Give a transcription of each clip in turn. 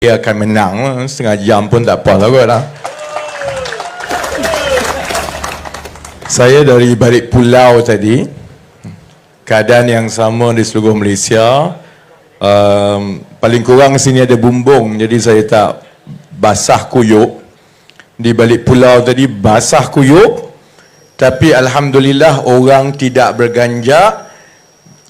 dia akan menang. Setengah jam pun tak apa lah kot lah. Saya dari balik pulau tadi, keadaan yang sama di seluruh Malaysia. Paling kurang sini ada bumbung, jadi saya tak basah kuyup. Di balik pulau tadi basah kuyup, tapi alhamdulillah orang tidak berganjak.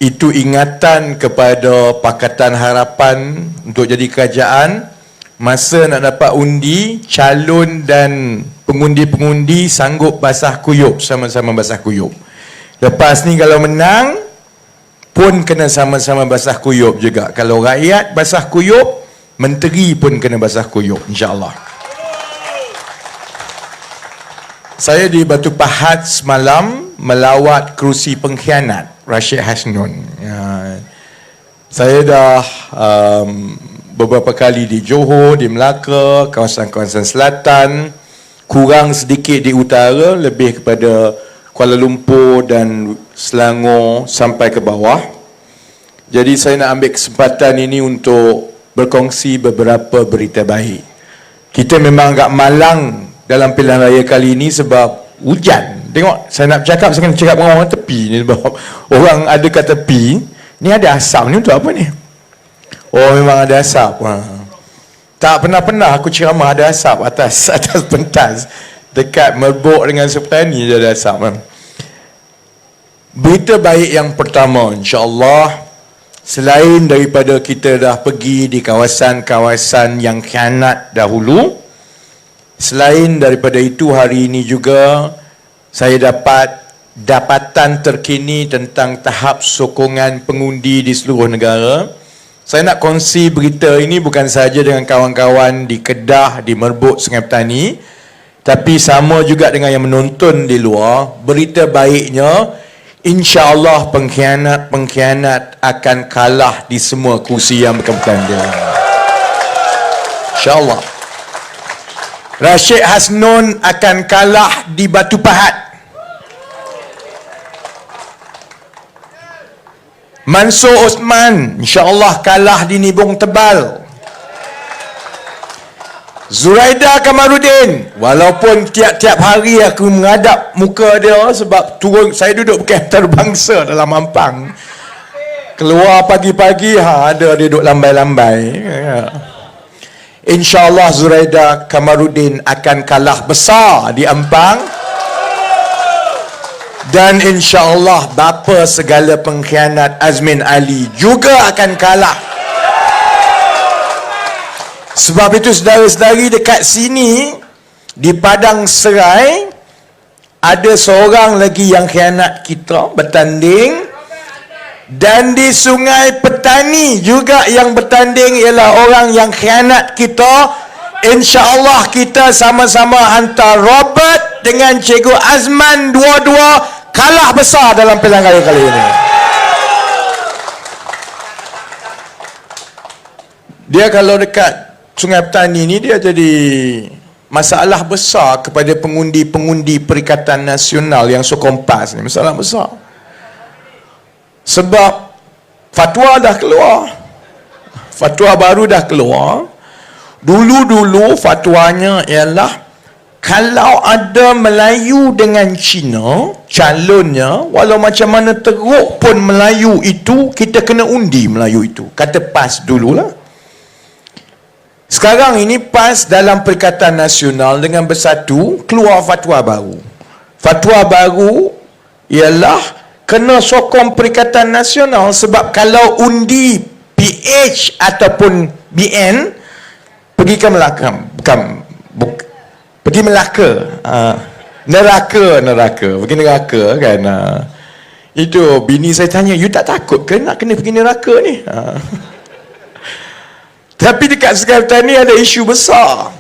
Itu ingatan kepada Pakatan Harapan untuk jadi kerajaan. Masa nak dapat undi, calon dan pengundi-pengundi sanggup basah kuyup, sama-sama basah kuyup. Lepas ni kalau menang pun kena sama-sama basah kuyup juga. Kalau rakyat basah kuyup, menteri pun kena basah kuyup, insya-Allah. Saya di Batu Pahat semalam melawat kerusi pengkhianat Rashid Hasnun. Saya dah beberapa kali di Johor, di Melaka, kawasan-kawasan selatan, kurang sedikit di utara, lebih kepada Kuala Lumpur dan Selangor sampai ke bawah. Jadi saya nak ambil kesempatan ini untuk berkongsi beberapa berita baik. Kita memang agak malang dalam pilihan raya kali ini sebab hujan. Tengok, saya nak bercakap, saya kena cakap dengan orang tepi ni sebab orang ada kat tepi, ni ada asap ni untuk apa ni? Oh, memang ada asap. Tak pernah aku ceramah ada asap atas pentas. Dekat Merbuk dengan Sepetani je ada asap. Berita baik yang pertama, insya-Allah, selain daripada kita dah pergi di kawasan-kawasan yang khianat dahulu, selain daripada itu, hari ini juga saya dapat dapatan terkini tentang tahap sokongan pengundi di seluruh negara. Saya nak kongsi berita ini bukan sahaja dengan kawan-kawan di Kedah, di Merbuk, Sungai Petani, tapi sama juga dengan yang menonton di luar. Berita baiknya, insya-Allah pengkhianat akan kalah di semua kursi yang bertanding. Insya-Allah. Rashid Hasnun akan kalah di Batu Pahat. Mansur Osman insya-Allah kalah di Nibong Tebal. Zuraida Kamarudin, walaupun tiap-tiap hari aku menghadap muka dia sebab turun, saya duduk bukan antarabangsa dalam Ampang. Keluar pagi-pagi ada dia duduk lambai-lambai. InsyaAllah Zuraida Kamarudin akan kalah besar di Ampang. Dan insyaAllah bapa segala pengkhianat Azmin Ali juga akan kalah. Sebab itu saudara-saudari, dekat sini di Padang Serai ada seorang lagi yang khianat kita bertanding. Dan di Sungai Petani juga yang bertanding ialah orang yang khianat kita. InsyaAllah kita sama-sama hantar Robert dengan Cikgu Azman, dua-dua kalah besar dalam pilihan raya kali ini. Dia kalau dekat Sungai Petani ni, dia jadi masalah besar kepada pengundi-pengundi Perikatan Nasional yang sokong PAS ni. Masalah besar. Sebab fatwa dah keluar. Fatwa baru dah keluar. Dulu-dulu fatwanya ialah kalau ada Melayu dengan Cina, calonnya, walau macam mana teruk pun Melayu itu, kita kena undi Melayu itu. Kata PAS dululah. Sekarang ini PAS dalam Perikatan Nasional dengan bersatu keluar fatwa baru. Fatwa baru ialah kena sokong Perikatan Nasional, sebab kalau undi PH ataupun BN, pergi ke Melaka, pergi Melaka, neraka, pergi neraka kan. Itu bini saya tanya, you tak takut ke nak kena pergi neraka ni? Tapi dekat Sungai Petani ada isu besar.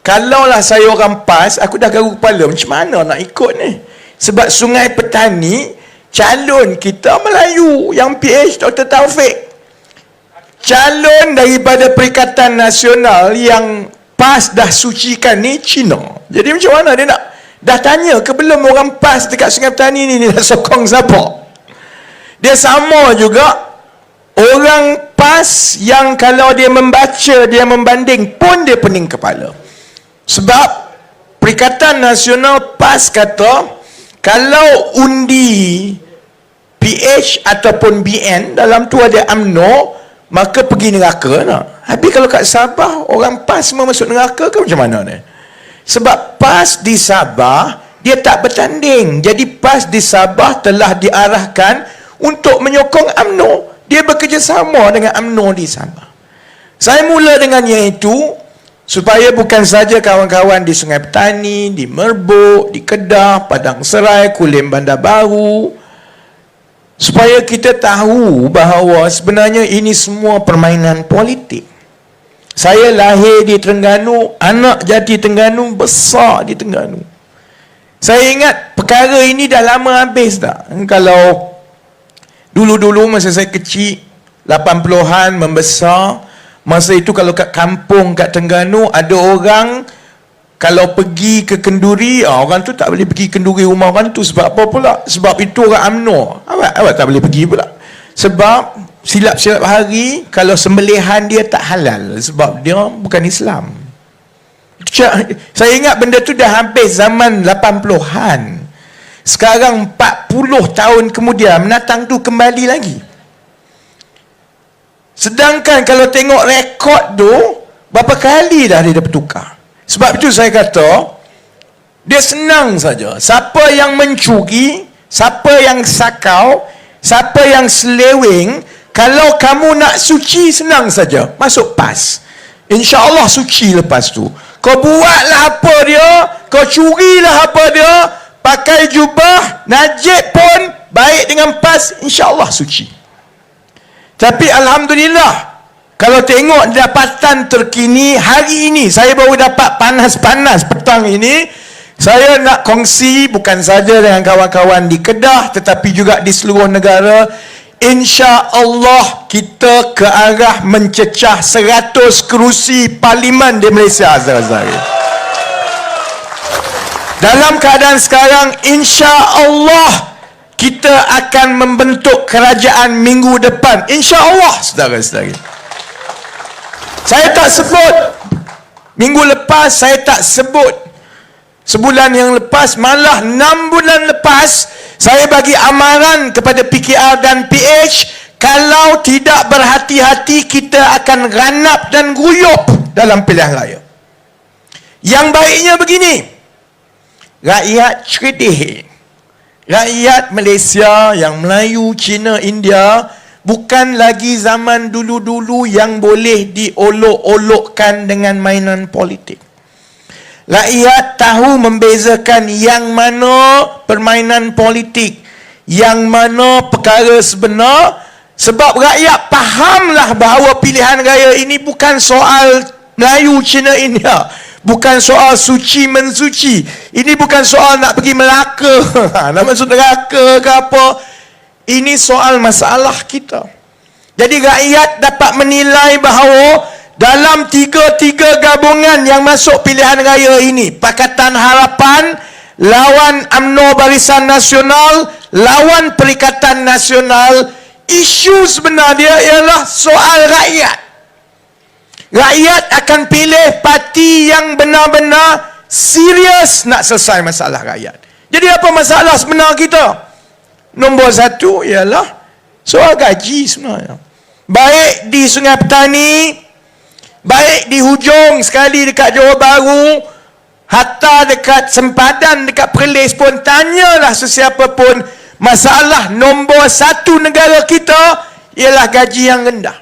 Kalaulah saya orang PAS, aku dah garuk kepala, macam mana nak ikut ni? Sebab Sungai Petani, calon kita Melayu, yang PH Dr. Taufik. Calon daripada Perikatan Nasional yang PAS dah sucikan ni Cina. Jadi macam mana dia nak? Dah tanya ke belum orang PAS dekat Sungai Petani ni nak sokong siapa? Dia sama juga Orang PAS yang kalau dia membaca, dia membanding pun dia pening kepala. Sebab Perikatan Nasional PAS kata, kalau undi PH ataupun BN, dalam tu ada UMNO, maka pergi neraka nak. Habis kalau kat Sabah, orang PAS semua masuk neraka ke macam mana ni? Sebab PAS di Sabah, dia tak bertanding. Jadi PAS di Sabah telah diarahkan untuk menyokong UMNO. Dia bekerjasama dengan UMNO di Sabah. Saya mula dengan yang itu, supaya bukan saja kawan-kawan di Sungai Petani, di Merbuk, di Kedah, Padang Serai, Kulim Bandar Baru, supaya kita tahu bahawa sebenarnya ini semua permainan politik. Saya lahir di Terengganu, anak jati Terengganu, besar di Terengganu. Saya ingat perkara ini dah lama habis tak? Kalau dulu-dulu masa saya kecil, 80-an membesar, masa itu kalau kat kampung, kat Terengganu, ada orang kalau pergi ke Kenduri, orang tu tak boleh pergi Kenduri rumah orang tu. Sebab apa pula? Sebab itu orang UMNO. Awak tak boleh pergi pula. Sebab silap-silap hari, kalau sembelihan dia tak halal. Sebab dia bukan Islam. Saya ingat benda tu dah habis zaman 80-an. Sekarang 40 tahun kemudian, menatang tu kembali lagi. Sedangkan kalau tengok rekod tu, berapa kali dah dia bertukar. Sebab itu saya kata, dia senang saja. Siapa yang mencuri, siapa yang sakau, siapa yang seleweng, kalau kamu nak suci, senang saja. Masuk PAS. InsyaAllah suci lepas tu. Kau buatlah apa dia, kau curilah apa dia, pakai jubah, najib pun, baik dengan PAS, insyaAllah suci. Tapi Alhamdulillah, kalau tengok dapatan terkini hari ini, saya baru dapat panas-panas petang ini, saya nak kongsi bukan saja dengan kawan-kawan di Kedah, tetapi juga di seluruh negara. InsyaAllah kita ke arah mencecah 100 kerusi parlimen di Malaysia. Dalam keadaan sekarang, insyaAllah kita akan membentuk kerajaan minggu depan. InsyaAllah, saudara-saudari. Saya tak sebut. Minggu lepas, saya tak sebut. Sebulan yang lepas, malah 6 bulan lepas, saya bagi amaran kepada PKR dan PH, kalau tidak berhati-hati, kita akan ranap dan guyup dalam pilihan raya. Yang baiknya begini, rakyat cerdik, rakyat Malaysia, yang Melayu, Cina, India, bukan lagi zaman dulu-dulu yang boleh diolok-olokkan dengan mainan politik. Rakyat tahu membezakan yang mana permainan politik, yang mana perkara sebenar. Sebab rakyat fahamlah bahawa pilihan raya ini bukan soal Melayu, Cina, India. Bukan soal suci mensuci. Ini bukan soal nak pergi Melaka, nak masuk neraka ke apa. Ini soal masalah kita. Jadi rakyat dapat menilai bahawa dalam tiga-tiga gabungan yang masuk pilihan raya ini, Pakatan Harapan lawan UMNO Barisan Nasional, lawan Perikatan Nasional, isu sebenar dia ialah soal rakyat. Rakyat akan pilih parti yang benar-benar serius nak selesai masalah rakyat. Jadi apa masalah sebenar kita? Nombor satu ialah soal gaji sebenarnya. Baik di Sungai Petani, baik di hujung sekali dekat Johor Bahru, hatta dekat sempadan, dekat Perlis pun, tanyalah sesiapa pun, masalah nombor satu negara kita ialah gaji yang rendah.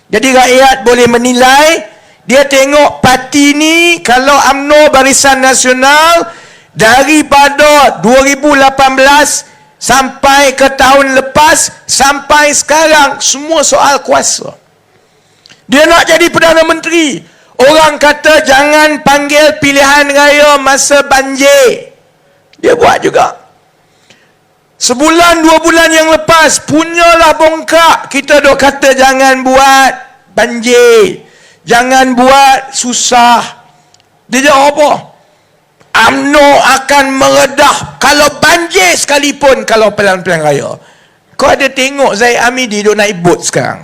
Jadi rakyat boleh menilai, dia tengok parti ni, kalau UMNO Barisan Nasional, daripada 2018 sampai ke tahun lepas, sampai sekarang, semua soal kuasa. Dia nak jadi Perdana Menteri. Orang kata jangan panggil pilihan raya masa banjir. Dia buat juga. Sebulan, 2 bulan yang lepas, punyalah bongkak. Kita dok kata jangan buat banjir. Jangan buat susah. Dia jawab apa? UMNO akan meredah kalau banjir sekalipun kalau pilihan raya. Kau ada tengok Zaid Amidi dok naik bot sekarang?